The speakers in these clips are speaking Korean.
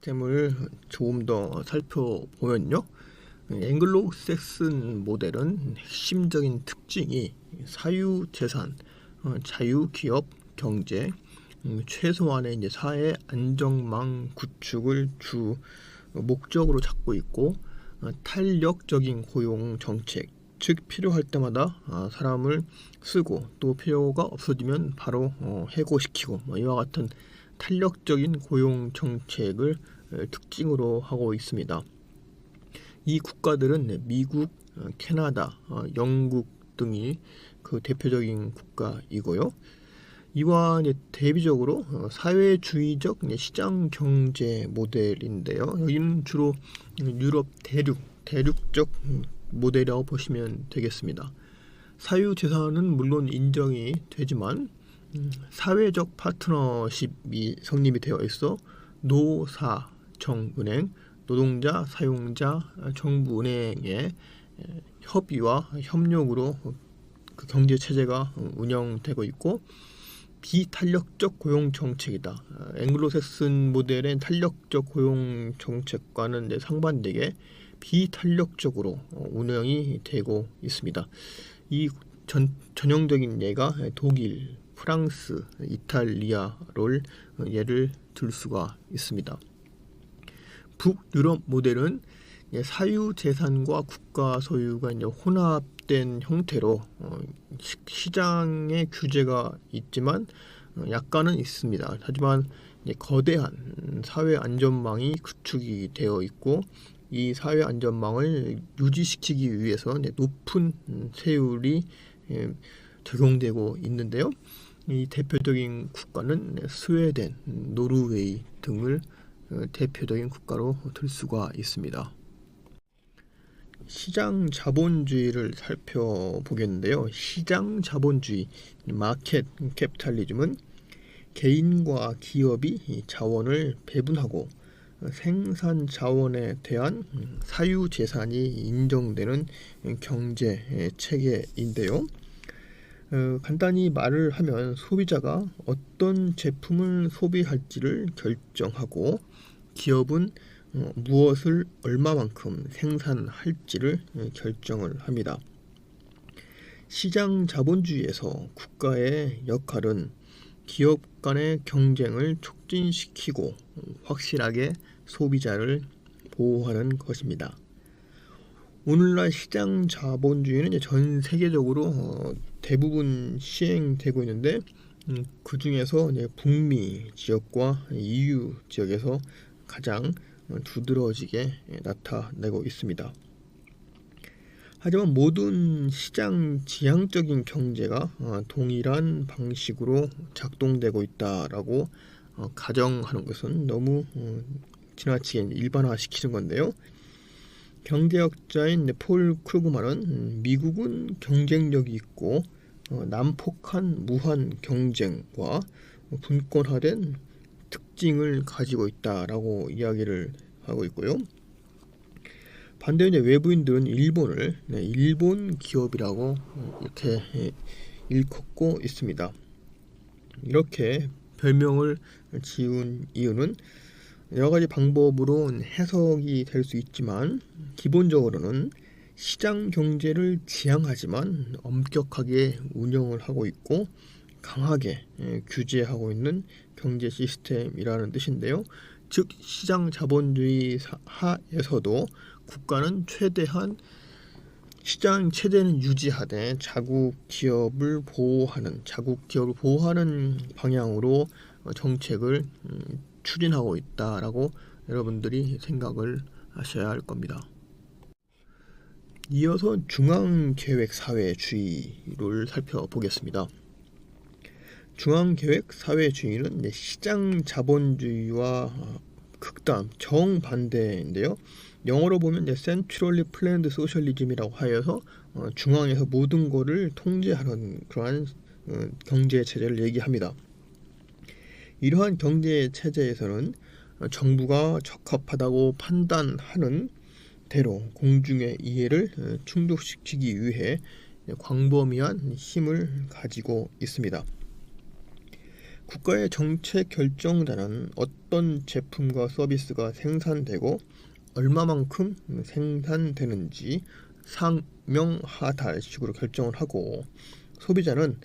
시스템을 조금 더 살펴보면요. 앵글로색슨 모델은 핵심적인 특징이 사유재산, 자유기업 경제, 최소한의 사회 안정망 구축을 주 목적으로 잡고 있고, 탄력적인 고용 정책, 즉 필요할 때마다 사람을 쓰고 또 필요가 없어지면 바로 해고시키고 이와 같은 탄력적인 고용 정책을 특징으로 하고 있습니다. 이 국가들은 미국, 캐나다, 영국 등이 그 대표적인 국가이고요. 이와 대비적으로 사회주의적 시장 경제 모델인데요. 여기는 주로 유럽 대륙적 모델이라고 보시면 되겠습니다. 사유재산은 물론 인정이 되지만 사회적 파트너십이 성립이 되어 있어 노사, 정은행, 노동자, 사용자, 정부은행의 협의와 협력으로 그 경제체제가 운영되고 있고, 비탄력적 고용정책이다. 앵글로색슨 모델의 탄력적 고용정책과는 상반되게 비탄력적으로 운영이 되고 있습니다. 이 전형적인 예가 독일, 프랑스, 이탈리아를 예를 들 수가 있습니다. 북유럽 모델은 사유재산과 국가 소유가 혼합된 형태로 시장의 규제가 있지만 약간은 있습니다. 하지만 거대한 사회 안전망이 구축이 되어 있고, 이 사회 안전망을 유지시키기 위해서 높은 세율이 적용되고 있는데요. 이 대표적인 국가는 스웨덴, 노르웨이 등을 대표적인 국가로 들 수가 있습니다. 시장 자본주의를 살펴보겠는데요. 시장 자본주의, 마켓 캐피탈리즘은 개인과 기업이 자원을 배분하고 생산 자원에 대한 사유 재산이 인정되는 경제 체계인데요. 간단히 말을 하면 소비자가 어떤 제품을 소비할지를 결정하고, 기업은 무엇을 얼마만큼 생산할지를 결정을 합니다. 시장 자본주의에서 국가의 역할은 기업 간의 경쟁을 촉진시키고 확실하게 소비자를 보호하는 것입니다. 오늘날 시장 자본주의는 전 세계적으로 대부분 시행되고 있는데, 그 중에서 북미 지역과 EU 지역에서 가장 두드러지게 나타내고 있습니다. 하지만 모든 시장 지향적인 경제가 동일한 방식으로 작동되고 있다라고 가정하는 것은 너무 지나치게 일반화시키는 건데요. 경제학자인 폴 크루그만은 미국은 경쟁력이 있고 난폭한 무한 경쟁과 분권화된 특징을 가지고 있다라고 이야기를 하고 있고요. 반대로 외부인들은 일본을 일본 기업이라고 이렇게 일컫고 있습니다. 이렇게 별명을 지은 이유는 여러 가지 방법으로 해석이 될 수 있지만, 기본적으로는 시장 경제를 지향하지만 엄격하게 운영을 하고 있고 강하게 규제하고 있는 경제 시스템이라는 뜻인데요. 즉 시장 자본주의 하에서도 국가는 최대한 시장 체제는 유지하되 자국 기업을 보호하는 방향으로 정책을 추진하고 있다라고 여러분들이 생각을 하셔야 할 겁니다. 이어서 중앙계획사회주의를 살펴보겠습니다. 중앙계획사회주의는 시장 자본주의와 극단 정반대인데요. 영어로 보면 Centrally Planned Socialism이라고 하여서 중앙에서 모든 것을 통제하는 그러한 경제 체제를 얘기합니다. 이러한 경제 체제에서는 정부가 적합하다고 판단하는 대로 공중의 이해를 충족시키기 위해 광범위한 힘을 가지고 있습니다. 국가의 정책 결정자는 어떤 제품과 서비스가 생산되고 얼마만큼 생산되는지 상명하달식으로 결정을 하고, 소비자는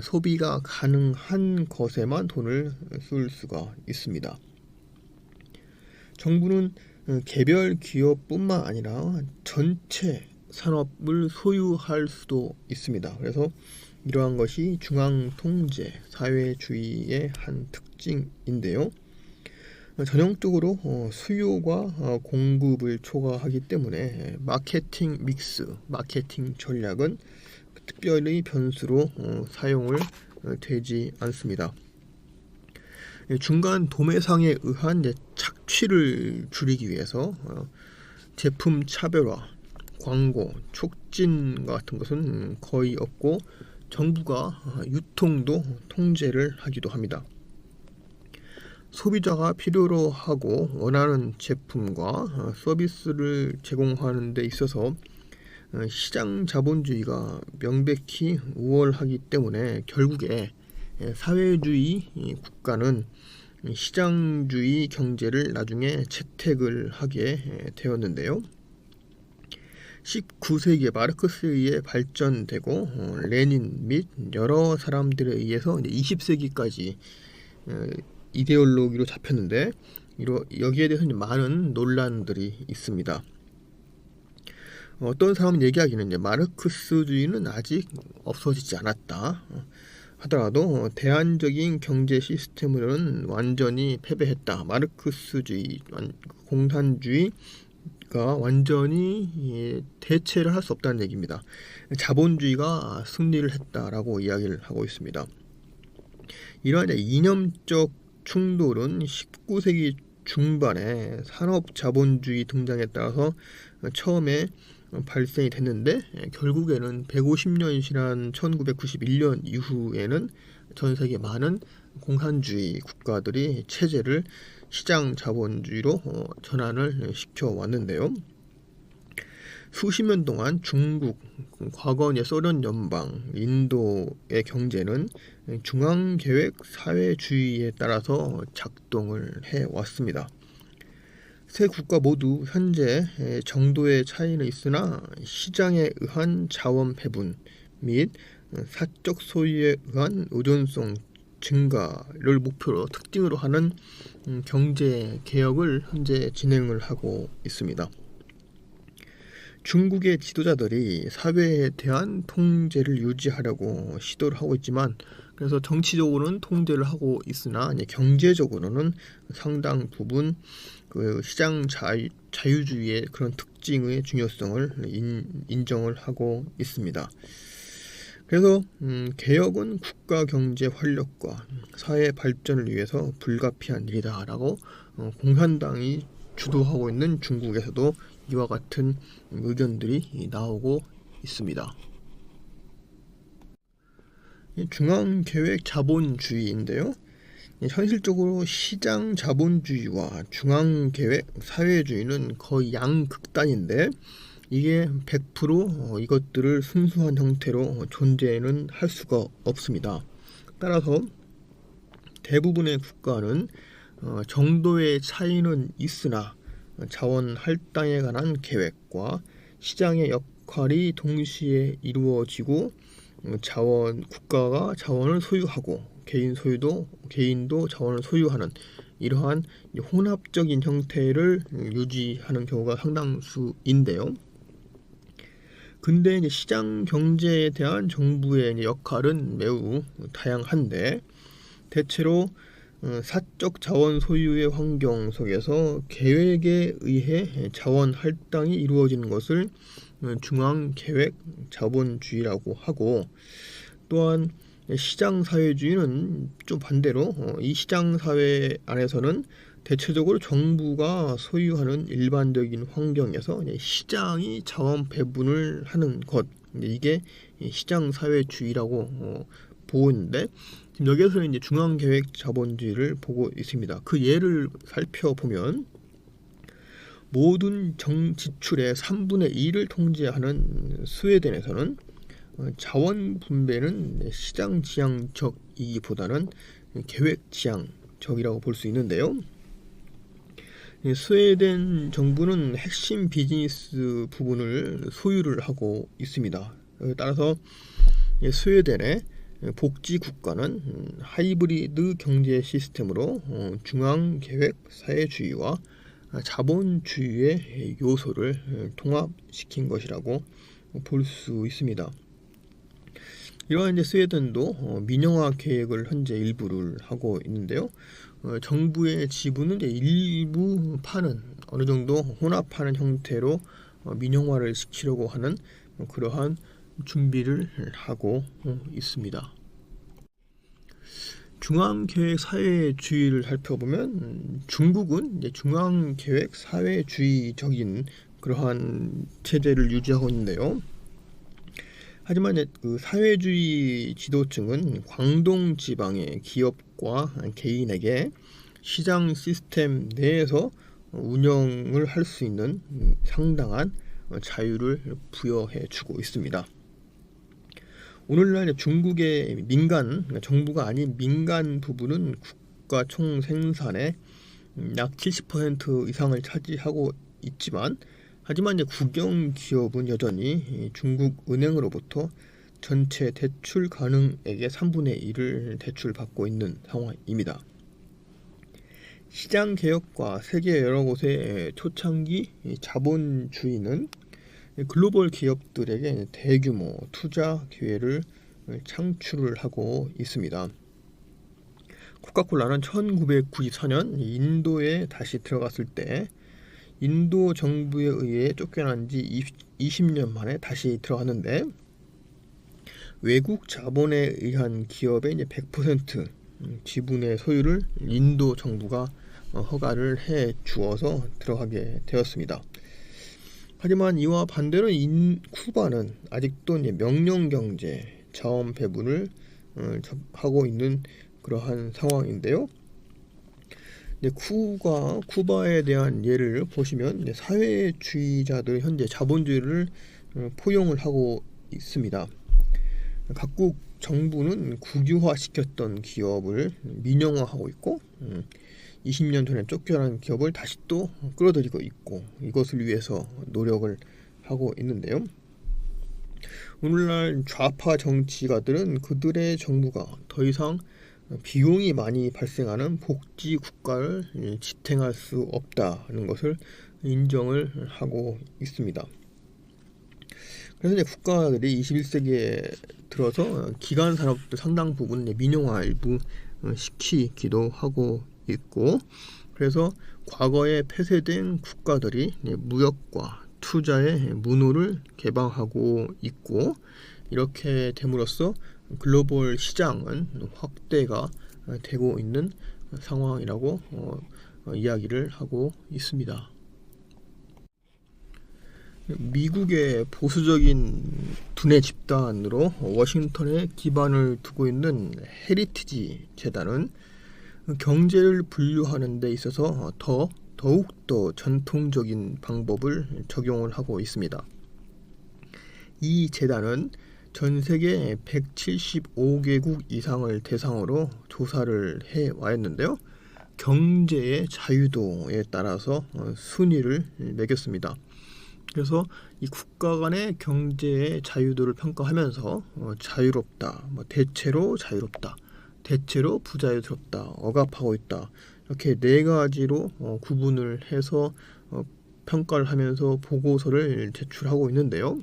소비가 가능한 것에만 돈을 쓸 수가 있습니다. 정부는 개별 기업뿐만 아니라 전체 산업을 소유할 수도 있습니다. 그래서 이러한 것이 중앙통제 사회주의의 한 특징인데요. 전형적으로 수요가 공급을 초과하기 때문에 마케팅 믹스, 마케팅 전략은 특별히 변수로 사용을 되지 않습니다. 중간 도매상에 의한 착취를 줄이기 위해서 제품 차별화, 광고, 촉진 같은 것은 거의 없고, 정부가 유통도 통제를 하기도 합니다. 소비자가 필요로 하고 원하는 제품과 서비스를 제공하는 데 있어서 시장 자본주의가 명백히 우월하기 때문에 결국에 사회주의 국가는 시장주의 경제를 나중에 채택을 하게 되었는데요. 19세기에 마르크스에 의해 발전되고 레닌 및 여러 사람들에 의해서 20세기까지 이데올로기로 잡혔는데, 여기에 대해서 많은 논란들이 있습니다. 어떤 사람은 얘기하기는 마르크스주의는 아직 없어지지 않았다 하더라도 대안적인 경제 시스템으로는 완전히 패배했다. 마르크스주의, 공산주의가 완전히 대체를 할 수 없다는 얘기입니다. 자본주의가 승리를 했다라고 이야기를 하고 있습니다. 이러한 이념적 충돌은 19세기 중반에 산업자본주의 등장에 따라서 처음에 발생이 됐는데, 결국에는 150년이 지난 1991년 이후에는 전 세계 많은 공산주의 국가들이 체제를 시장 자본주의로 전환을 시켜왔는데요. 수십 년 동안 중국, 과거의 소련 연방, 인도의 경제는 중앙계획 사회주의에 따라서 작동을 해왔습니다. 세 국가 모두 현재 정도의 차이는 있으나 시장에 의한 자원 배분 및 사적 소유에 의한 의존성 증가를 목표로 특징으로 하는 경제 개혁을 현재 진행을 하고 있습니다. 중국의 지도자들이 사회에 대한 통제를 유지하려고 시도를 하고 있지만, 그래서 정치적으로는 통제를 하고 있으나 경제적으로는 상당 부분 그 시장 자유주의의 그런 특징의 중요성을 인정을 하고 있습니다. 그래서 개혁은 국가 경제 활력과 사회 발전을 위해서 불가피한 일이다라고 공산당이 주도하고 있는 중국에서도 이와 같은 의견들이 나오고 있습니다. 중앙계획 자본주의인데요. 현실적으로 시장 자본주의와 중앙계획 사회주의는 거의 양극단인데, 이게 100% 이것들을 순수한 형태로 존재는 할 수가 없습니다. 따라서 대부분의 국가는 정도의 차이는 있으나 자원 할당에 관한 계획과 시장의 역할이 동시에 이루어지고, 국가가 자원을 소유하고 개인도 자원을 소유하는 이러한 혼합적인 형태를 유지하는 경우가 상당수인데요. 근데 시장 경제에 대한 정부의 역할은 매우 다양한데, 대체로 사적 자원 소유의 환경 속에서 계획에 의해 자원 할당이 이루어지는 것을 중앙계획 자본주의라고 하고, 또한 시장사회주의는 좀 반대로 이 시장사회 안에서는 대체적으로 정부가 소유하는 일반적인 환경에서 시장이 자원 배분을 하는 것, 이게 시장사회주의라고 보고 있는데, 여기에서는 이제 중앙계획 자본주의를 보고 있습니다. 그 예를 살펴보면 모든 지출의 3분의 2를 통제하는 스웨덴에서는 자원 분배는 시장 지향적이기보다는 계획 지향적이라고 볼 수 있는데요. 스웨덴 정부는 핵심 비즈니스 부분을 소유를 하고 있습니다. 따라서 스웨덴의 복지 국가는 하이브리드 경제 시스템으로 중앙계획 사회주의와 자본주의의 요소를 통합시킨 것이라고 볼 수 있습니다. 이러한 스웨덴도 민영화 계획을 현재 일부를 하고 있는데요. 정부의 지분은 일부 파는 어느 정도 혼합하는 형태로 민영화를 시키려고 하는 그러한 준비를 하고 있습니다. 중앙계획 사회주의를 살펴보면 중국은 중앙계획 사회주의적인 그러한 체제를 유지하고 있는데요. 하지만 그 사회주의 지도층은 광동 지방의 기업과 개인에게 시장 시스템 내에서 운영을 할 수 있는 상당한 자유를 부여해 주고 있습니다. 오늘날 중국의 민간, 정부가 아닌 민간 부분은 국가 총 생산의 약 70% 이상을 차지하고 있지만, 하지만 국영 기업은 여전히 중국 은행으로부터 전체 대출 가능액의 3분의 1을 대출받고 있는 상황입니다. 시장 개혁과 세계 여러 곳의 초창기 자본주의는 글로벌 기업들에게 대규모 투자 기회를 창출을 하고 있습니다. 코카콜라는 1994년 인도에 다시 들어갔을 때 인도 정부에 의해 쫓겨난 지 20년 만에 다시 들어갔는데, 외국 자본에 의한 기업의 100% 지분의 소유를 인도 정부가 허가를 해 주어서 들어가게 되었습니다. 하지만 이와 반대로 쿠바는 아직도 명령 경제 자원 배분을 하고 있는 그러한 상황인데요. 쿠바에 대한 예를 보시면 사회주의자들 현재 자본주의를 포용을 하고 있습니다. 각국 정부는 국유화시켰던 기업을 민영화하고 있고, 20년 전에 쫓겨난 기업을 다시 또 끌어들이고 있고, 이것을 위해서 노력을 하고 있는데요. 오늘날 좌파 정치가들은 그들의 정부가 더 이상 비용이 많이 발생하는 복지 국가를 지탱할 수 없다는 것을 인정을 하고 있습니다. 그래서 국가들이 21세기에 들어서 기간 산업도 상당 부분 민영화 일부 시키기도 하고 있고, 그래서 과거에 폐쇄된 국가들이 무역과 투자의 문호를 개방하고 있고, 이렇게 됨으로써 글로벌 시장은 확대가 되고 있는 상황이라고 이야기를 하고 있습니다. 미국의 보수적인 두뇌 집단으로 워싱턴에 기반을 두고 있는 헤리티지 재단은 경제를 분류하는 데 있어서 더욱더 전통적인 방법을 적용을 하고 있습니다. 이 재단은 전 세계 175개국 이상을 대상으로 조사를 해왔는데요. 경제의 자유도에 따라서 순위를 매겼습니다. 그래서 이 국가 간의 경제의 자유도를 평가하면서 자유롭다, 대체로 자유롭다, 대체로 부자유스럽다, 억압하고 있다, 이렇게 네 가지로 구분을 해서 평가를 하면서 보고서를 제출하고 있는데요.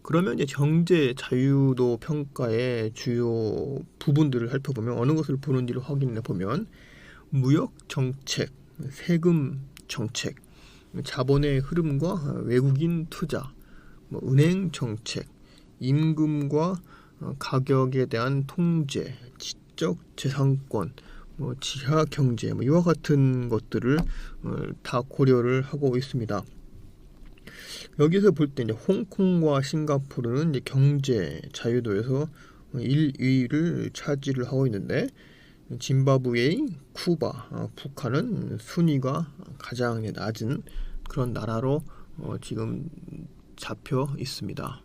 그러면 경제 자유도 평가의 주요 부분들을 살펴보면 어느 것을 보는지를 확인해 보면 무역 정책, 세금 정책, 자본의 흐름과 외국인 투자, 은행 정책, 임금과 가격에 대한 통제, 지적 재산권, 지하 경제, 이와 같은 것들을 다 고려를 하고 있습니다. 여기서 볼 때 홍콩과 싱가포르는 경제 자유도에서 1위를 차지를 하고 있는데, 짐바브웨이, 쿠바, 북한은 순위가 가장 낮은 그런 나라로 지금 잡혀 있습니다.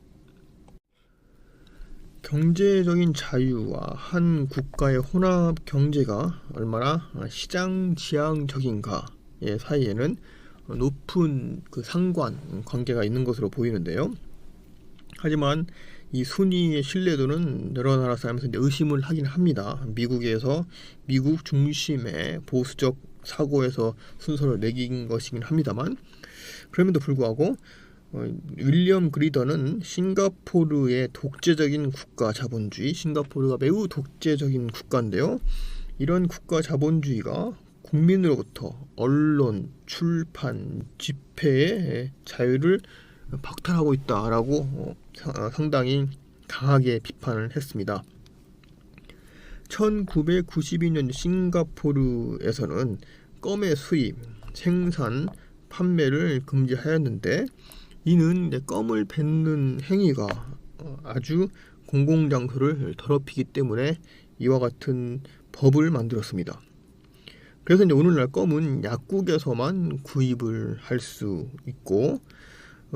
경제적인 자유와 한 국가의 혼합 경제가 얼마나 시장 지향적인가의 사이에는 높은 그 상관 관계가 있는 것으로 보이는데요. 하지만 이 순위의 신뢰도는 여러 나라 사람에서 이제 의심을 하긴 합니다. 미국에서 미국 중심의 보수적 사고에서 순서를 매긴 것이긴 합니다만, 그럼에도 불구하고 윌리엄 그리더는 싱가포르의 독재적인 국가 자본주의, 싱가포르가 매우 독재적인 국가인데요. 이런 국가 자본주의가 국민으로부터 언론, 출판, 집회의 자유를 박탈하고 있다라고 상당히 강하게 비판을 했습니다. 1992년 싱가포르에서는 껌의 수입, 생산, 판매를 금지하였는데, 이는 껌을 뱉는 행위가 아주 공공장소를 더럽히기 때문에 이와 같은 법을 만들었습니다. 그래서 이제 오늘날 껌은 약국에서만 구입을 할 수 있고,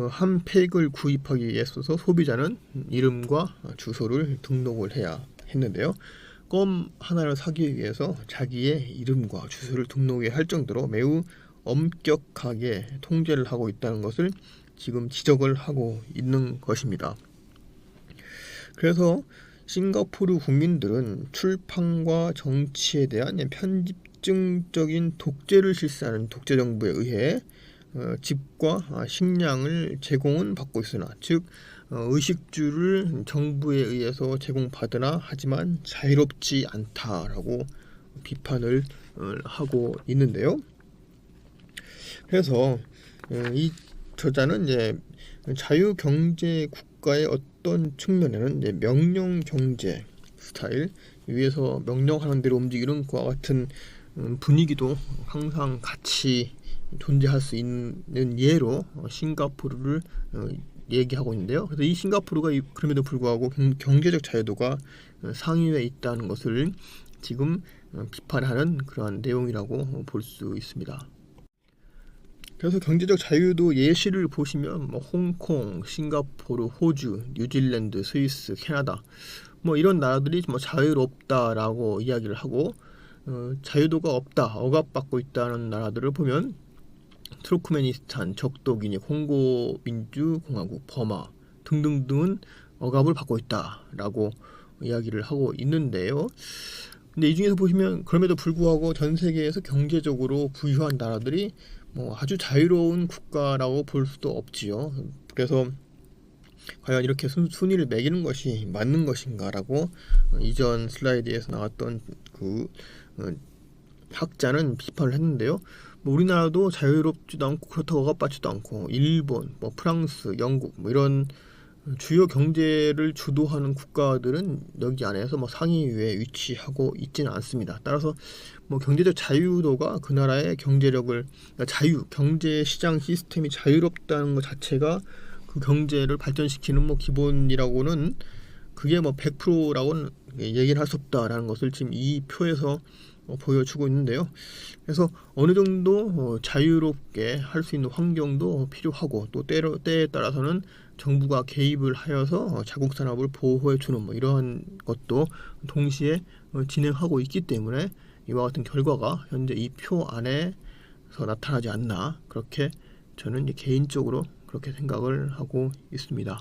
한 팩을 구입하기 위해서 소비자는 이름과 주소를 등록을 해야 했는데요. 껌 하나를 사기 위해서 자기의 이름과 주소를 등록해야 할 정도로 매우 엄격하게 통제를 하고 있다는 것을 지금 지적을 하고 있는 것입니다. 그래서 싱가포르 국민들은 출판과 정치에 대한 편집증적인 독재를 실시하는 독재정부에 의해 집과 식량을 제공은 받고 있으나, 즉 의식주를 정부에 의해서 제공받으나 하지만 자유롭지 않다라고 비판을 하고 있는데요. 그래서 이 저자는 이제 자유경제 국가의 어떤 측면에는 이제 명령경제 스타일, 위에서 명령하는 대로 움직이는 그와 같은 분위기도 항상 같이 존재할 수 있는 예로 싱가포르를 얘기하고 있는데요. 그래서 이 싱가포르가 그럼에도 불구하고 경제적 자유도가 상위에 있다는 것을 지금 비판하는 그러한 내용이라고 볼 수 있습니다. 그래서 경제적 자유도 예시를 보시면 홍콩, 싱가포르, 호주, 뉴질랜드, 스위스, 캐나다 이런 나라들이 자유롭다라고 이야기를 하고, 자유도가 없다, 억압받고 있다는 나라들을 보면 투르크메니스탄, 적도기니, 콩고민주공화국, 버마 등등등은 억압을 받고 있다라고 이야기를 하고 있는데요. 근데 이 중에서 보시면 그럼에도 불구하고 전 세계에서 경제적으로 부유한 나라들이 아주 자유로운 국가라고 볼 수도 없지요. 그래서 과연 이렇게 순위를 매기는 것이 맞는 것인가라고 이전 슬라이드에서 나왔던 그 학자는 비판을 했는데요. 우리나라도 자유롭지도 않고 그렇다고 억압받지도 않고, 일본, 프랑스, 영국 이런 주요 경제를 주도하는 국가들은 여기 안에서 상위위에 위치하고 있지는 않습니다. 따라서 경제적 자유도가 그 나라의 경제력을, 경제 시장 시스템이 자유롭다는 것 자체가 그 경제를 발전시키는 기본이라고는, 그게 100%라고는 얘기를 할 수 없다라는 것을 지금 이 표에서 보여주고 있는데요. 그래서 어느 정도 자유롭게 할 수 있는 환경도 필요하고, 또 때에 따라서는 정부가 개입을 하여서 자국 산업을 보호해 주는 이러한 것도 동시에 진행하고 있기 때문에 이와 같은 결과가 현재 이 표 안에서 나타나지 않나, 그렇게 저는 개인적으로 그렇게 생각을 하고 있습니다.